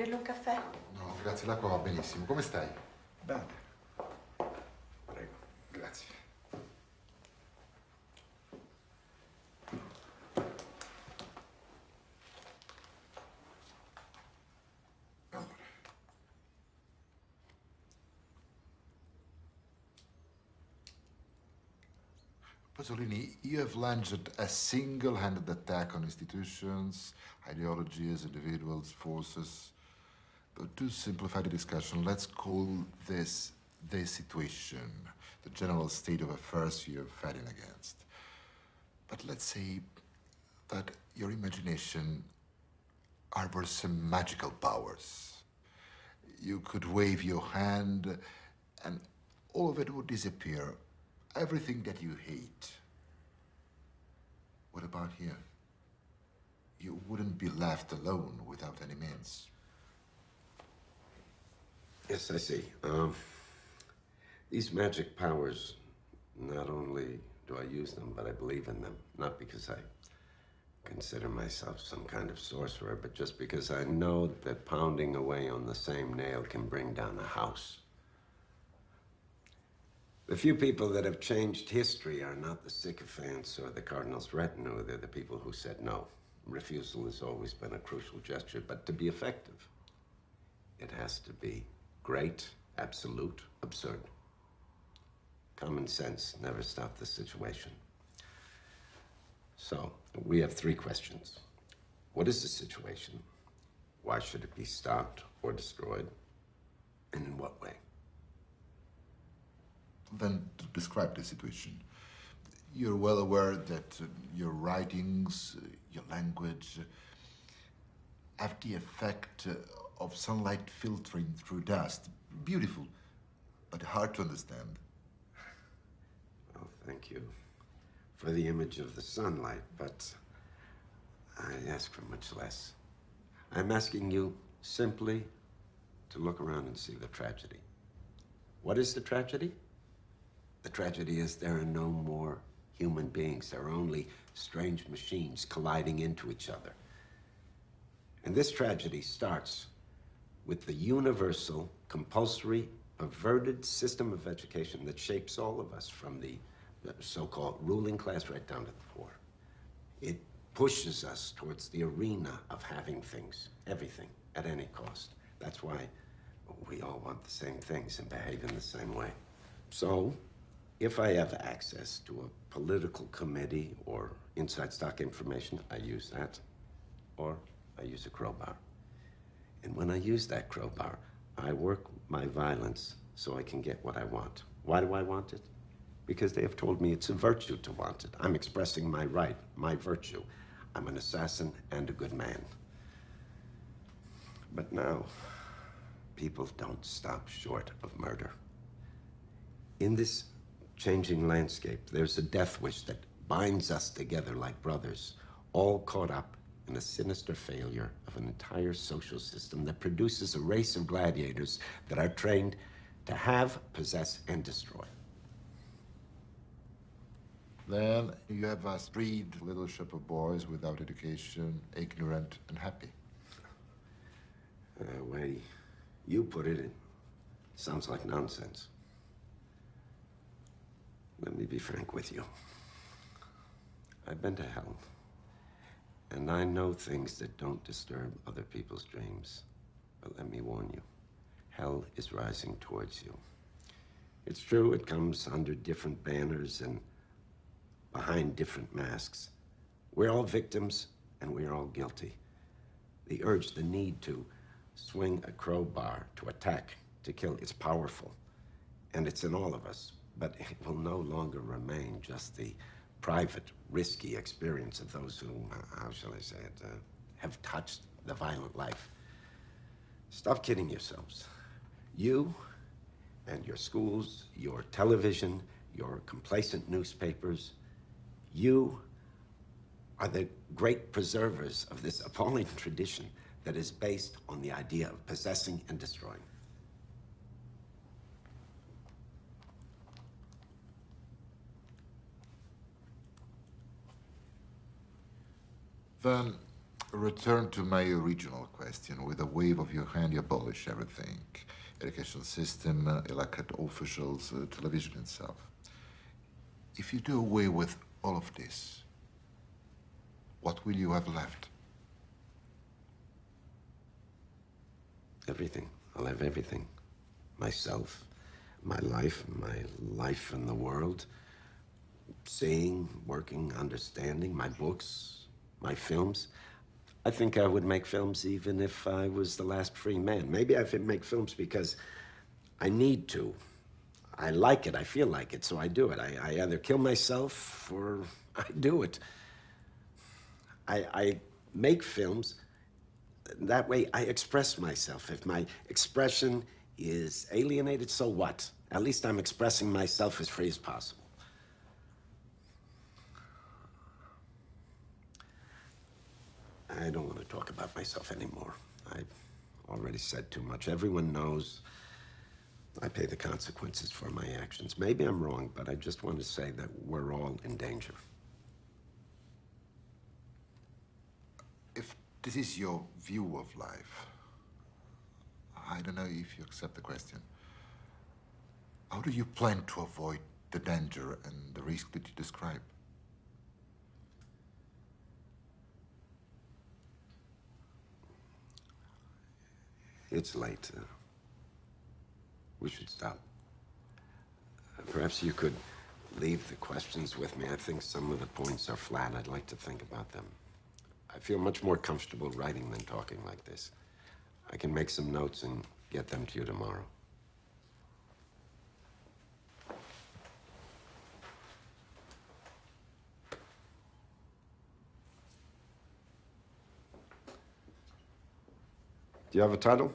offrirle un caffè? No, grazie, l'acqua va benissimo. Come stai? Bene. Prego. Grazie. Allora. Pasolini, you have launched a single-handed attack on institutions, ideologies, individuals, forces. But to simplify the discussion, let's call this the situation, the general state of affairs you're fighting against. But let's say that your imagination harbors some magical powers. You could wave your hand and all of it would disappear. Everything that you hate. What about here? You wouldn't be left alone without any means. Yes, I see. These magic powers, not only do I use them, but I believe in them. Not because I consider myself some kind of sorcerer, but just because I know that pounding away on the same nail can bring down a house. The few people that have changed history are not the sycophants or the cardinal's retinue. They're the people who said no. Refusal has always been a crucial gesture, but to be effective, it has to be great, absolute, absurd. Common sense never stopped the situation. So, we have 3 questions. What is the situation? Why should it be stopped or destroyed? And in what way? Then to describe the situation. You're well aware that your writings, your language, have the effect of sunlight filtering through dust. Beautiful, but hard to understand. Oh, thank you for the image of the sunlight, but I ask for much less. I'm asking you simply to look around and see the tragedy. What is the tragedy? The tragedy is there are no more human beings. There are only strange machines colliding into each other. And this tragedy starts with the universal, compulsory, perverted system of education that shapes all of us, from the so-called ruling class right down to the poor. It pushes us towards the arena of having things, everything, at any cost. That's why we all want the same things and behave in the same way. So, if I have access to a political committee or inside stock information, I use that, or I use a crowbar. And when I use that crowbar, I work my violence so I can get what I want. Why do I want it? Because they have told me it's a virtue to want it. I'm expressing my right, my virtue. I'm an assassin and a good man. But now, people don't stop short of murder. In this changing landscape, there's a death wish that binds us together like brothers, all caught up in a sinister failure of an entire social system that produces a race of gladiators that are trained to have, possess, and destroy. Then you have a street little shop of boys without education, ignorant and happy. The way you put it, it sounds like nonsense. Let me be frank with you. I've been to hell, and I know things that don't disturb other people's dreams. But let me warn you, hell is rising towards you. It's true, it comes under different banners and behind different masks. We're all victims, and we're all guilty. The urge, the need to swing a crowbar, to attack, to kill, is powerful, and it's in all of us. But it will no longer remain just the private, risky experience of those who, how shall I say it, have touched the violent life. Stop kidding yourselves. You and your schools, your television, your complacent newspapers, you are the great preservers of this appalling tradition that is based on the idea of possessing and destroying. Then Return to my original question. With a wave of your hand, you abolish everything. Education system, elected officials, television itself. If you do away with all of this, what will you have left? Everything. I'll have everything. Myself, my life in the world, seeing, working, understanding, my books, my films. I think I would make films even if I was the last free man. Maybe I would make films because I need to. I like it, I feel like it, so I do it. I either kill myself or I do it. I make films, that way I express myself. If my expression is alienated, so what? At least I'm expressing myself as free as possible. I don't want to talk about myself anymore. I've already said too much. Everyone knows I pay the consequences for my actions. Maybe I'm wrong, but I just want to say that we're all in danger. If this is your view of life, I don't know if you accept the question. How do you plan to avoid the danger and the risk that you describe? It's late. We should stop. Perhaps you could leave the questions with me. I think some of the points are flat. I'd like to think about them. I feel much more comfortable writing than talking like this. I can make some notes and get them to you tomorrow. Do you have a title?